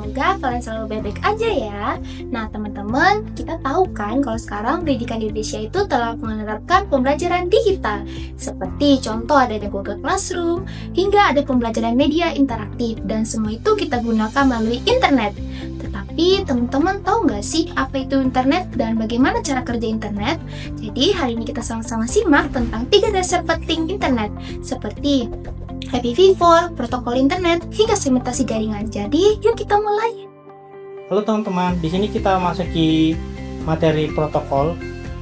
Semoga kalian selalu baik-baik aja ya. Nah teman-teman, kita tahu kan kalau sekarang pendidikan di Indonesia itu telah menerapkan pembelajaran digital. Seperti contoh adanya Google Classroom, hingga ada pembelajaran media interaktif. Dan semua itu kita gunakan melalui internet. Tetapi teman-teman tahu nggak sih apa itu internet dan bagaimana cara kerja internet? Jadi hari ini kita sama-sama simak tentang 3 dasar penting internet. Seperti IPv4, protokol internet, hingga segmentasi jaringan. Jadi, yuk kita mulai. Halo teman-teman, di sini kita masuki materi protokol.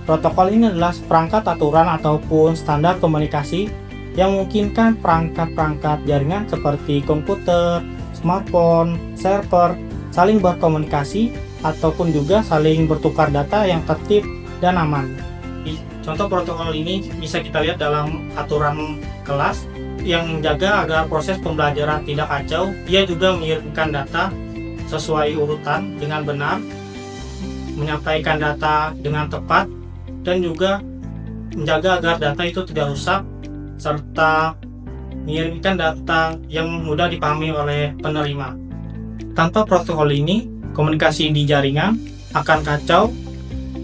Protokol ini adalah perangkat aturan ataupun standar komunikasi yang memungkinkan perangkat-perangkat jaringan seperti komputer, smartphone, server saling berkomunikasi ataupun juga saling bertukar data yang tertib dan aman. Contoh protokol ini bisa kita lihat dalam aturan kelas yang menjaga agar proses pembelajaran tidak kacau. Ia juga mengirimkan data sesuai urutan dengan benar, menyampaikan data dengan tepat, dan juga menjaga agar data itu tidak rusak, serta mengirimkan data yang mudah dipahami oleh penerima. Tanpa protokol ini, komunikasi di jaringan akan kacau,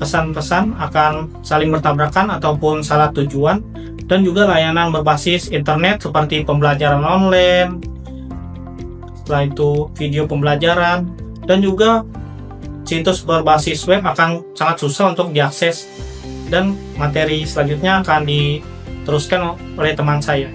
pesan-pesan akan saling bertabrakan ataupun salah tujuan, dan juga layanan berbasis internet seperti pembelajaran online, setelah itu video pembelajaran, dan juga situs berbasis web akan sangat susah untuk diakses. Dan materi selanjutnya akan diteruskan oleh teman saya.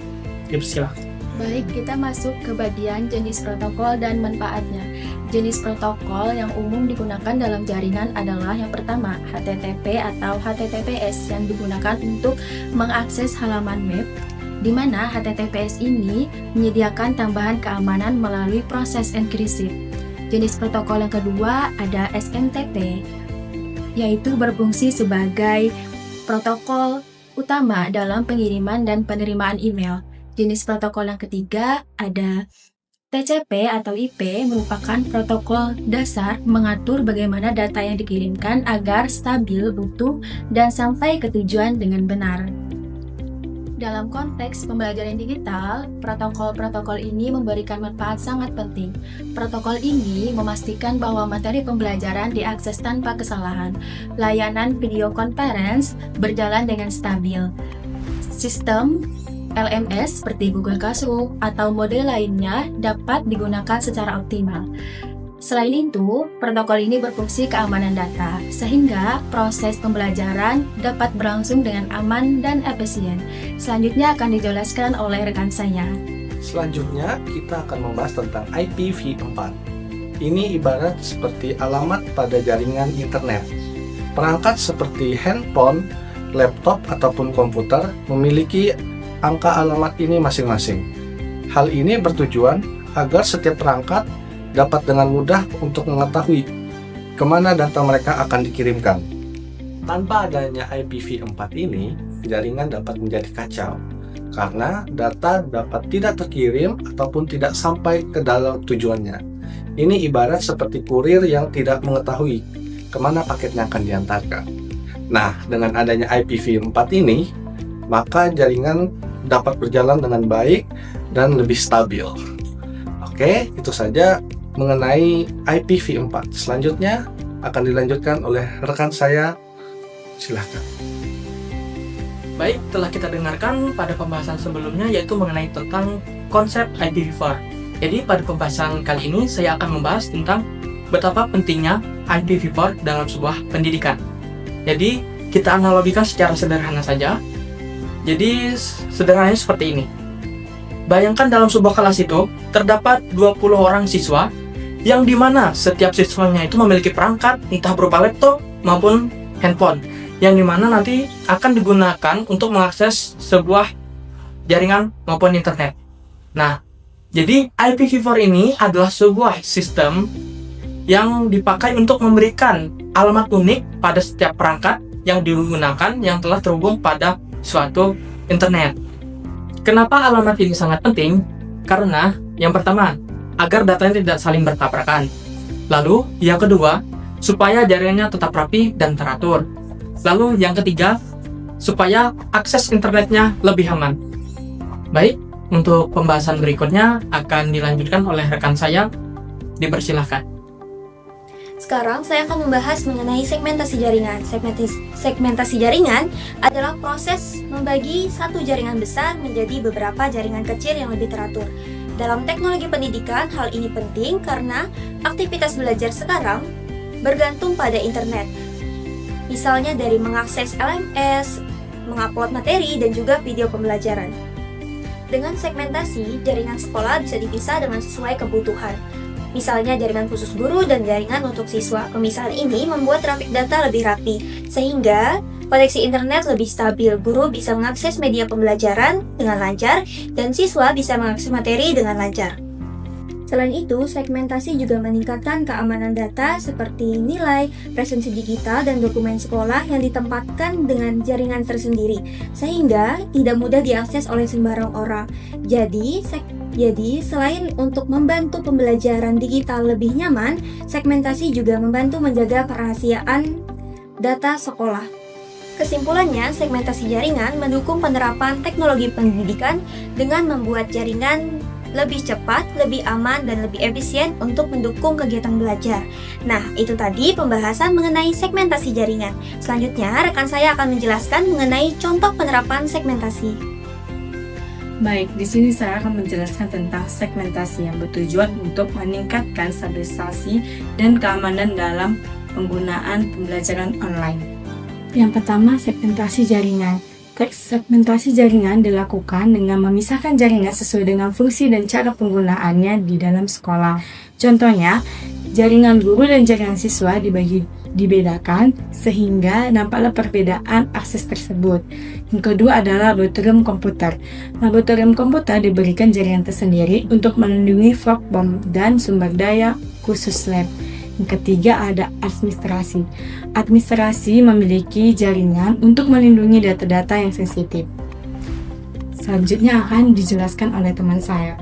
Dipersilakan. Baik, kita masuk ke bagian jenis protokol dan manfaatnya. Jenis protokol yang umum digunakan dalam jaringan adalah yang pertama, HTTP atau HTTPS yang digunakan untuk mengakses halaman web, di mana HTTPS ini menyediakan tambahan keamanan melalui proses enkripsi. Jenis protokol yang kedua ada SMTP, yaitu berfungsi sebagai protokol utama dalam pengiriman dan penerimaan email. Jenis protokol yang ketiga ada TCP atau IP, merupakan protokol dasar mengatur bagaimana data yang dikirimkan agar stabil, utuh, dan sampai ke tujuan dengan benar. Dalam konteks pembelajaran digital, protokol-protokol ini memberikan manfaat sangat penting. Protokol ini memastikan bahwa materi pembelajaran diakses tanpa kesalahan. Layanan video conference berjalan dengan stabil. Sistem LMS seperti Google Classroom atau model lainnya dapat digunakan secara optimal. Selain itu, protokol ini berfungsi keamanan data, sehingga proses pembelajaran dapat berlangsung dengan aman dan efisien. Selanjutnya akan dijelaskan oleh rekan saya. Selanjutnya, kita akan membahas tentang IPv4. Ini ibarat seperti alamat pada jaringan internet. Perangkat seperti handphone, laptop, ataupun komputer memiliki angka alamat ini masing-masing. Hal ini bertujuan agar setiap perangkat dapat dengan mudah untuk mengetahui kemana data mereka akan dikirimkan. Tanpa adanya IPv4 ini, jaringan dapat menjadi kacau, karena data dapat tidak terkirim ataupun tidak sampai ke dalam tujuannya. Ini ibarat seperti kurir yang tidak mengetahui kemana paketnya akan diantarkan. Nah, dengan adanya IPv4 ini, maka jaringan dapat berjalan dengan baik dan lebih stabil. Oke, itu saja mengenai IPv4. Selanjutnya akan dilanjutkan oleh rekan saya. Silahkan. Baik, telah kita dengarkan pada pembahasan sebelumnya yaitu mengenai tentang konsep IPv4. Jadi pada pembahasan kali ini saya akan membahas tentang betapa pentingnya IPv4 dalam sebuah pendidikan. Jadi kita analogikan secara sederhana saja. Jadi sederhananya seperti ini. Bayangkan dalam sebuah kelas itu terdapat 20 orang siswa yang dimana setiap siswanya itu memiliki perangkat entah berupa laptop maupun handphone yang dimana nanti akan digunakan untuk mengakses sebuah jaringan maupun internet. Nah, jadi IPv4 ini adalah sebuah sistem yang dipakai untuk memberikan alamat unik pada setiap perangkat yang digunakan yang telah terhubung pada suatu internet. Kenapa alamat ini sangat penting? Karena yang pertama, agar datanya tidak saling bertabrakan. Lalu yang kedua, supaya jaringannya tetap rapi dan teratur. Lalu yang ketiga, supaya akses internetnya lebih aman. Baik, untuk pembahasan berikutnya akan dilanjutkan oleh rekan saya. Dipersilahkan. Sekarang saya akan membahas mengenai segmentasi jaringan. Segmentasi jaringan adalah proses membagi satu jaringan besar menjadi beberapa jaringan kecil yang lebih teratur. Dalam teknologi pendidikan, hal ini penting karena aktivitas belajar sekarang bergantung pada internet. Misalnya dari mengakses LMS, mengupload materi, dan juga video pembelajaran. Dengan segmentasi, jaringan sekolah bisa dipisah dengan sesuai kebutuhan. Misalnya jaringan khusus guru dan jaringan untuk siswa. Pemisahan ini membuat trafik data lebih rapi, sehingga koneksi internet lebih stabil. Guru bisa mengakses media pembelajaran dengan lancar, dan siswa bisa mengakses materi dengan lancar. Selain itu, segmentasi juga meningkatkan keamanan data seperti nilai, presensi digital, dan dokumen sekolah yang ditempatkan dengan jaringan tersendiri, sehingga tidak mudah diakses oleh sembarang orang. Jadi, selain untuk membantu pembelajaran digital lebih nyaman, segmentasi juga membantu menjaga kerahasiaan data sekolah. Kesimpulannya, segmentasi jaringan mendukung penerapan teknologi pendidikan dengan membuat jaringan lebih cepat, lebih aman, dan lebih efisien untuk mendukung kegiatan belajar. Nah, itu tadi pembahasan mengenai segmentasi jaringan. Selanjutnya, rekan saya akan menjelaskan mengenai contoh penerapan segmentasi. Baik, di sini saya akan menjelaskan tentang segmentasi yang bertujuan untuk meningkatkan stabilisasi dan keamanan dalam penggunaan pembelajaran online. Yang pertama, segmentasi jaringan. Segmentasi jaringan dilakukan dengan memisahkan jaringan sesuai dengan fungsi dan cara penggunaannya di dalam sekolah. Contohnya, jaringan guru dan jaringan siswa dibedakan sehingga nampaklah perbedaan akses tersebut. Yang kedua adalah laboratorium komputer. Laboratorium komputer diberikan jaringan tersendiri untuk melindungi platform dan sumber daya khusus lab. Yang ketiga ada administrasi. Administrasi memiliki jaringan untuk melindungi data-data yang sensitif. Selanjutnya akan dijelaskan oleh teman saya.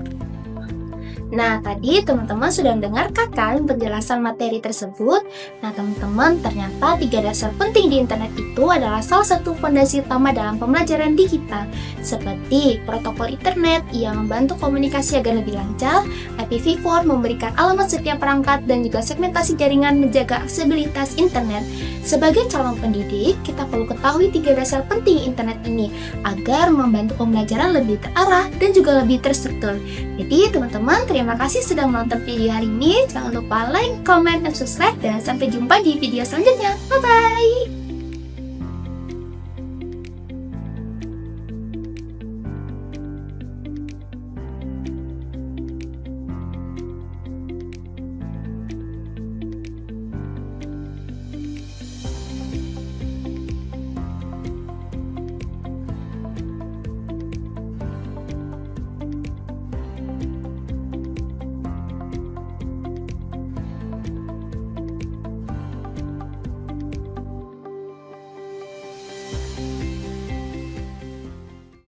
Nah, tadi teman-teman sudah mendengarkan kan penjelasan materi tersebut. Nah, teman-teman, ternyata 3 dasar penting di internet itu adalah salah satu fondasi utama dalam pembelajaran digital, seperti protokol internet yang membantu komunikasi agar lebih lancar, IPv4 memberikan alamat setiap perangkat, dan juga segmentasi jaringan menjaga aksesibilitas internet. Sebagai calon pendidik, kita perlu ketahui 3 dasar penting internet ini agar membantu pembelajaran lebih terarah dan juga lebih terstruktur. Jadi, teman-teman, terima kasih sudah menonton video hari ini. Jangan lupa like, comment, dan subscribe. Dan sampai jumpa di video selanjutnya. Bye-bye!